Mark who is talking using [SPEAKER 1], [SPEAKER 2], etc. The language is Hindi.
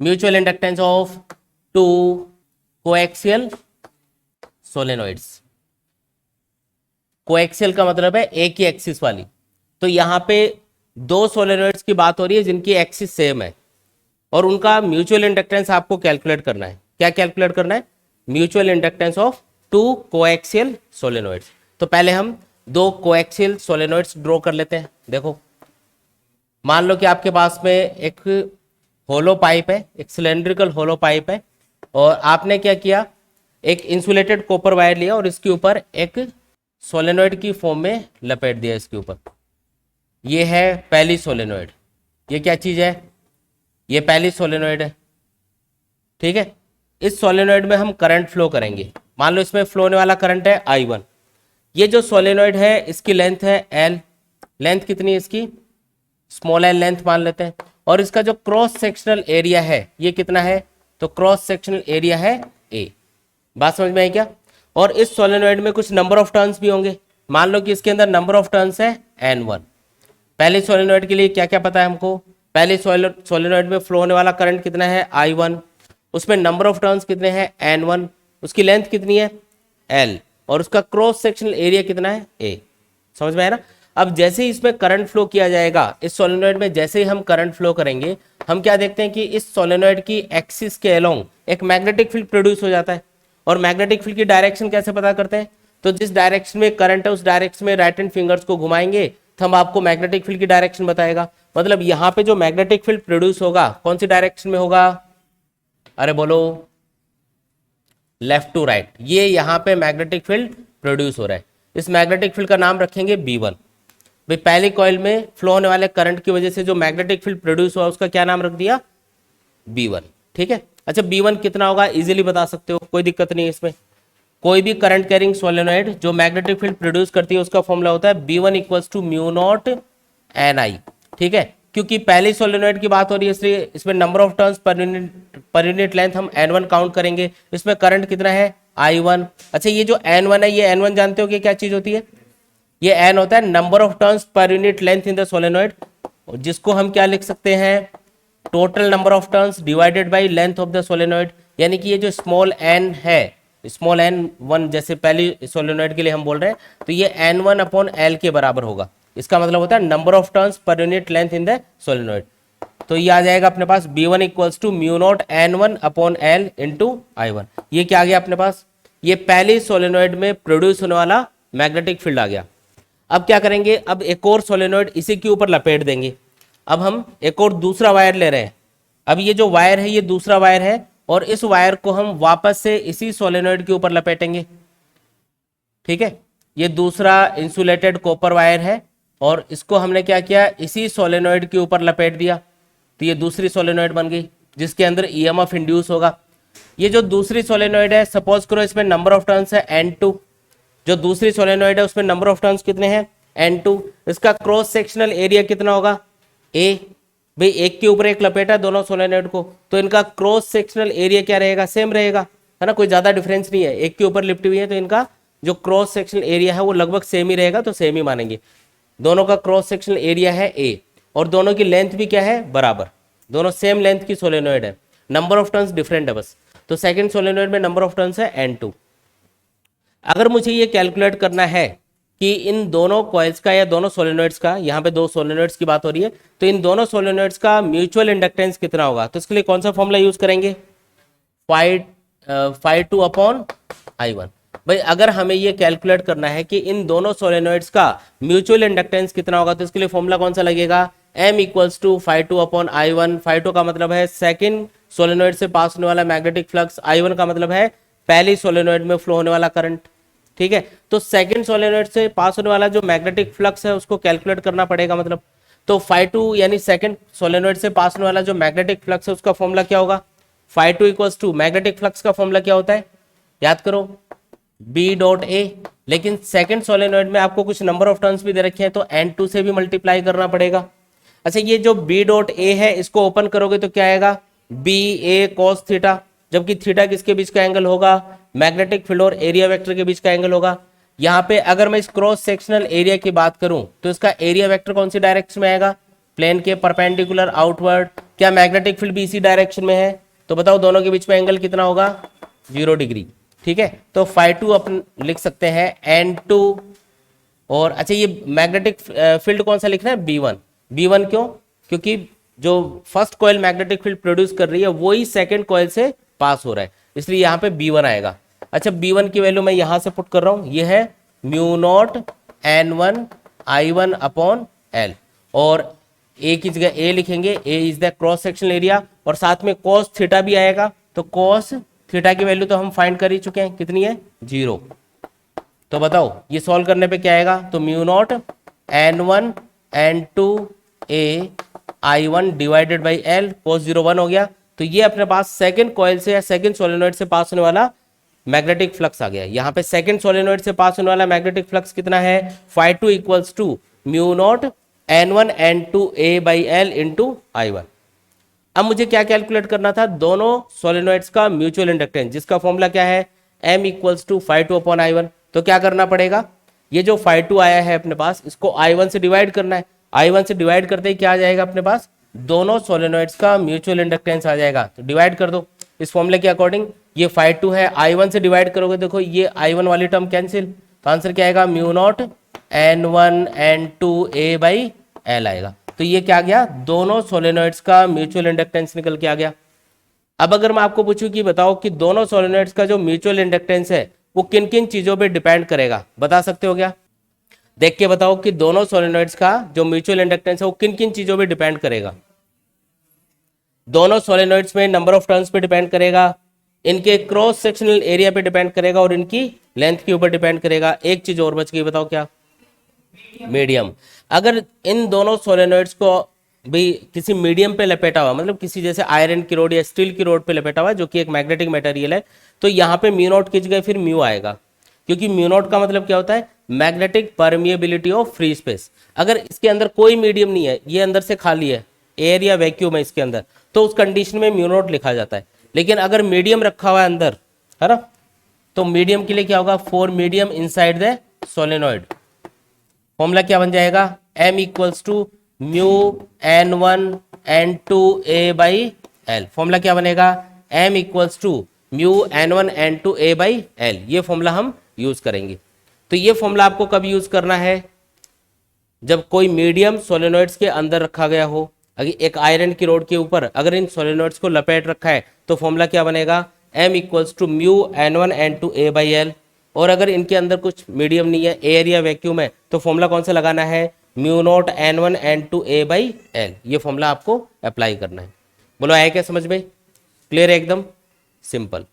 [SPEAKER 1] Mutual inductance of two coaxial solenoids. Coaxial का मतलब है एक ही एक्सिस वाली। तो यहाँ पे दो सोलेनोइड्स की बात हो रही है जिनकी एक्सिस सेम है और उनका म्यूचुअल इंडक्टेंस आपको कैलकुलेट करना है। क्या कैलकुलेट करना है? Mutual inductance of two coaxial solenoids. तो पहले हम दो कोएक्सियल सोलेनोइड्स ड्रॉ कर लेते हैं। देखो, मान लो कि आपके पास में एक होलो पाइप है, एक सिलेंड्रिकल होलो पाइप है, और आपने क्या किया, एक इंसुलेटेड कॉपर वायर लिया और इसके ऊपर एक सोलेनोइड की फॉर्म में लपेट दिया इसके ऊपर। ये है पहली सोलेनोइड। ये क्या चीज़ है? ये पहली सोलेनोइड है। ठीक है, इस सोलेनोइड में हम करंट फ्लो करेंगे। मान लो इसमें फ्लो होने वाला करंट है I1। ये जो सोलेनोइड है इसकी लेंथ है L। लेंथ कितनी है इसकी? स्मॉल l लेंथ मान लेते हैं। और इसका जो क्रॉस सेक्शनल एरिया है ये कितना है? तो क्रॉस सेक्शनल एरिया है A। बात समझ में आई क्या? और इस सोलेनोइड में कुछ नंबर ऑफ टर्न्स भी होंगे। मान लो कि इसके अंदर नंबर ऑफ टर्न्स है N1। पहले सोलेनोइड के लिए क्या क्या पता है हमको? पहले सोलेनोइड में फ्लो होने वाला करंट कितना है? I1। उसमें नंबर ऑफ टर्न्स कितने हैं? N1। उसकी लेंथ कितनी है? L। और उसका क्रॉस सेक्शनल एरिया कितना है? A। समझ में आया ना? अब जैसे ही इसमें करंट फ्लो किया जाएगा, इस सोलेनोइड में जैसे ही हम करंट फ्लो करेंगे, हम क्या देखते हैं कि इस सोलेनोइड की एक्सिस के अलोंग एक मैग्नेटिक फील्ड प्रोड्यूस हो जाता है। और मैग्नेटिक फील्ड की डायरेक्शन कैसे पता करते हैं? तो जिस डायरेक्शन में करंट है उस डायरेक्शन में राइट हैंड फिंगर्स को घुमाएंगे तो हम आपको मैग्नेटिक फील्ड की डायरेक्शन बताएगा। मतलब यहाँ पे जो मैग्नेटिक फील्ड प्रोड्यूस होगा कौन सी डायरेक्शन में होगा? अरे बोलो, लेफ्ट टू राइट। ये यहाँ पे मैग्नेटिक फील्ड प्रोड्यूस हो रहा है। इस मैग्नेटिक फील्ड का नाम रखेंगे B1। भाई पहली कॉइल में फ्लो होने वाले करंट की वजह से जो मैग्नेटिक फील्ड प्रोड्यूस हुआ उसका क्या नाम रख दिया? B1। ठीक है। अच्छा, B1 कितना होगा? इजीली बता सकते हो, कोई दिक्कत नहीं है इसमें। कोई भी करंट कैरिंग सोलेनोइड जो मैग्नेटिक फील्ड प्रोड्यूस करती है उसका फॉर्मूला होता है B1 equals to mu naught Ni। ठीक है, क्योंकि पहली सोलेनोइड की बात हो रही है इसलिए इसमें number of turns per unit length हम N1 काउंट करेंगे। इसमें करंट कितना है? I1। अच्छा, ये जो N1 है, ये N1 जानते हो कि क्या चीज होती है? ये N होता है number of turns per unit length in the solenoid, जिसको हम क्या लिख सकते हैं? Total number of turns divided by length of the solenoid. यानी कि ये जो स्मॉल n है, स्मॉल n1 जैसे पहली सोलेनोइड के लिए हम बोल रहे हैं, तो ये N1 अपॉन L के बराबर होगा। इसका मतलब होता है number of turns per unit length in the solenoid. तो ये आ जाएगा अपने पास B1 equals to mu naught N1 upon L into I1। ये क्या आ गया अपने पास? ये पहली सोलेनोइड में प्रोड्यूस होने वाला मैग्नेटिक फील्ड आ गया। अब क्या करेंगे? अब एक और सोलेनोइड इसी के ऊपर लपेट देंगे। अब हम एक और दूसरा वायर ले रहे हैं। अब ये जो वायर है ये दूसरा वायर है और इस वायर को हम वापस से इसी सोलेनोइड के ऊपर लपेटेंगे। ठीक है, ये दूसरा इंसुलेटेड कॉपर वायर है और इसको हमने क्या किया? इसी सोलेनोइड के ऊपर लपेट दिया। तो ये दूसरी सोलेनोइड बन गई जिसके अंदर EMF इंड्यूस होगा। ये जो दूसरी सोलेनोइड है, सपोज करो इसमें नंबर ऑफ टर्न्स है N2। जो दूसरी सोलेनोइड है उसमें नंबर ऑफ टर्न्स कितने हैं? N2। इसका क्रॉस सेक्शनल एरिया कितना होगा? A। भाई एक के ऊपर एक लपेटा है दोनों सोलेनोइड को, तो इनका क्रॉस सेक्शनल एरिया क्या रहेगा? सेम रहेगा, है ना, कोई ज्यादा डिफरेंस नहीं है। एक के ऊपर लिपटी हुई है तो इनका जो क्रॉस सेक्शनल एरिया है वो लगभग सेम ही रहेगा, तो सेम ही मानेंगे। दोनों का क्रॉस सेक्शनल एरिया है A और दोनों की लेंथ भी क्या है? बराबर। दोनों सेम लेंथ की सोलेनोइड है, नंबर ऑफ टर्न्स डिफरेंट है बस। तो सेकेंड सोलेनोइड में नंबर ऑफ टर्न्स है N2। अगर मुझे ये कैलकुलेट करना है कि इन दोनों कॉइल्स का या दोनों सोलेनोइड्स का, यहाँ पे दो सोलेनोइड्स की बात हो रही है, तो इन दोनों सोलेनोइड्स का म्यूचुअल इंडक्टेंस कितना होगा, तो इसके लिए कौन सा फॉर्मूला यूज करेंगे? phi2 upon I1। भाई अगर हमें ये कैलकुलेट करना है कि इन दोनों सोलेनोइड्स का म्यूचुअल इंडक्टेंस कितना होगा, तो इसके लिए फॉर्मूला कौन सा लगेगा? M equals to phi2 upon I1। phi2 का मतलब है सेकेंड सोलेनोइड से पास होने वाला मैग्नेटिक फ्लक्स, I1 का मतलब है पहली सोलेनोइड में फ्लो होने वाला करंट। ठीक है, तो सेकंड सोलेनोइड से पास होने वाला जो मैग्नेटिक फ्लक्स है उसको कैलकुलेट करना पड़ेगा। मतलब तो phi2 यानी सेकंड सोलेनोइड से पास होने वाला जो मैग्नेटिक फ्लक्स है उसका फॉर्मूला क्या होगा? phi2 equals to magnetic flux का फॉर्मूला क्या होता है? याद करो, B डॉट A। लेकिन सेकंड सोलेनोइड में आपको कुछ नंबर ऑफ टर्न्स भी दे रखे हैं तो N2 से भी मल्टीप्लाई करना पड़ेगा। अच्छा, ये जो B डॉट A है इसको ओपन करोगे तो क्या आएगा? BA cos थीटा, जबकि थीटा किसके बीच का एंगल होगा? मैग्नेटिक फील्ड और एरिया वेक्टर के बीच का एंगल होगा। यहाँ पे अगर मैं इस क्रॉस सेक्शनल एरिया की बात करूं तो इसका एरिया वेक्टर कौन सी डायरेक्शन में आएगा? प्लेन के परपेंडिकुलर आउटवर्ड, क्या मैग्नेटिक फील्ड भी इसी डायरेक्शन में है? तो बताओ दोनों के बीच में एंगल कितना होगा? 0 डिग्री। ठीक है, तो φ2 अपन लिख सकते हैं n2। और अच्छा ये मैग्नेटिक फील्ड कौन सा लिखना है? B1। B1 क्यों? क्योंकि जो first coil magnetic field produce कर रही है वही सेकंड कॉइल से पास हो रहा है, इसलिए यहाँ पे B1 आएगा। अच्छा B1 की वैल्यू मैं यहाँ से पुट कर रहा हूँ, ये है μ0 n1 I1 अपॉन L, और A की जगह A लिखेंगे, A is the cross sectional area, और साथ में cos थीटा भी आएगा, तो cos थीटा की वैल्यू तो हम फाइंड कर ही चुके हैं, कितनी है? 0। तो बताओ ये सॉल्व करने पे क्या आएगा? तो μ0 n1 n2 A I1 divided by L, cos 0 1 हो गया। तो ये अपने पास सेकंड कॉइल से या सेकंड सोलेनोइड से पास होने वाला मैग्नेटिक फ्लक्स आ गया। यहाँ पे सेकंड सोलेनोइड से पास होने वाला मैग्नेटिक फ्लक्स कितना है? φ2 equals to μ0 n1 n2 A by L into I1। अब मुझे क्या कैलकुलेट करना था? दोनों सोलेनोइड्स का म्यूचुअल इंडक्टेंस, जिसका फॉर्मूला क्या है? M equals to φ2 upon I1। तो क्या करना पड़ेगा? ये जो φ2 आया है अपने पास, इसको I1 से डिवाइड करना है। I1 से डिवाइड करते ही क्या आ जाएगा अपने पास? दोनों सोलेनोइड्स का म्यूचुअल इंडक्टेंस आ जाएगा। तो डिवाइड कर दो इस फॉर्मूले के अकॉर्डिंग। ये φ2 है, I1 से डिवाइड करोगे, देखो ये I1 वाली टर्म कैंसिल, तो आंसर क्या आएगा? μ0 n1 n2 A by L आएगा। तो ये क्या आ गया? दोनों सोलेनोइड्स का म्यूचुअल इंडक्टेंस निकल के आ गया। अब अगर मैं आपको पूछूं कि बताओ कि दोनों सोलेनोइड्स का जो म्यूचुअल इंडक्टेंस है वो किन किन चीजों पे डिपेंड करेगा, बता सकते हो क्या? देख के बताओ कि दोनों सोलेनोइड्स का जो म्यूचुअल इंडक्टेंस है वो किन किन चीजों पे डिपेंड करेगा। दोनों सोलेनोइड्स में नंबर ऑफ टर्न्स पे डिपेंड करेगा, इनके क्रॉस सेक्शनल एरिया पे डिपेंड करेगा, और इनकी लेंथ के ऊपर डिपेंड करेगा। एक चीज और बच गई, बताओ क्या? मीडियम। अगर इन दोनों सोलेनोइड्स को भी किसी मीडियम पे लपेटा हुआ, मतलब किसी जैसे आयरन की रोड या स्टील की रोड पे लपेटा हुआ, जो कि एक मैग्नेटिक मटेरियल है, तो यहाँ पे μ0 की जगह फिर म्यू आएगा, क्योंकि μ0 का मतलब क्या होता है? Magnetic permeability of free space. अगर इसके अंदर कोई मीडियम नहीं है, ये अंदर से खाली है, एयर या वैक्यूम है इसके अंदर, तो उस कंडीशन में μ0 लिखा जाता है। लेकिन अगर मीडियम रखा हुआ है अंदर, है ना, तो मीडियम के लिए क्या होगा? For medium inside the solenoid, formula क्या बन जाएगा? M equals to mu n1 n2 A by L। Formula क्या बनेगा? M equals to mu n1 n2 A by L। ये फॉर्मूला हम यूज करेंगे। तो ये फॉर्मूला आपको कब यूज करना है? जब कोई मीडियम सोलेनोइड्स के अंदर रखा गया हो, अगर एक आयरन की रोड के ऊपर अगर इन सोलेनोइड्स को लपेट रखा है, तो फॉर्मूला क्या बनेगा? M equals to mu n1 n2 A by L। और अगर इनके अंदर कुछ मीडियम नहीं है, एयर या वैक्यूम है, तो फॉर्मूला कौन सा लगाना है? μ0 n1 n2 A by L। ये फॉर्मूला आपको अप्लाई करना है। बोलो आया क्या समझ में? क्लियर है? एकदम सिंपल।